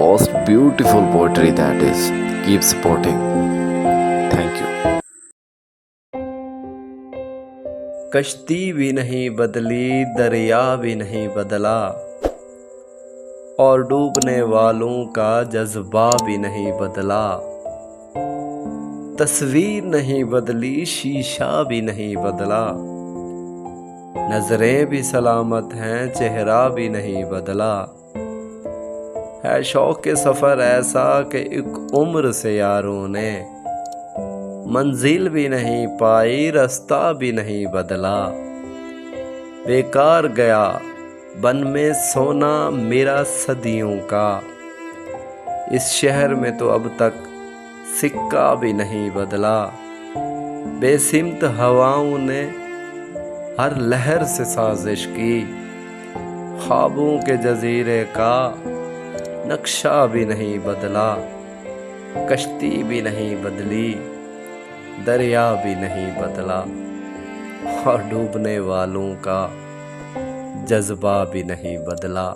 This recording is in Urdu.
most beautiful poetry that is. Keep supporting. Thank you. کشتی بھی نہیں بدلی، دریا بھی نہیں بدلا، اور ڈوبنے والوں کا جذبہ بھی نہیں بدلا۔ تصویر نہیں بدلی، شیشہ بھی نہیں بدلا، نظریں بھی سلامت ہیں، چہرہ بھی نہیں بدلا۔ ہے شوق سفر ایسا کہ ایک عمر سے یاروں نے منزل بھی نہیں پائی، رستہ بھی نہیں بدلا۔ بیکار گیا بن میں سونا میرا صدیوں کا، اس شہر میں تو اب تک سکہ بھی نہیں بدلا۔ بے سمت ہواؤں نے ہر لہر سے سازش کی، خوابوں کے جزیرے کا نقشہ بھی نہیں بدلا۔ کشتی بھی نہیں بدلی، دریا بھی نہیں بدلا، اور ڈوبنے والوں کا جذبہ بھی نہیں بدلا۔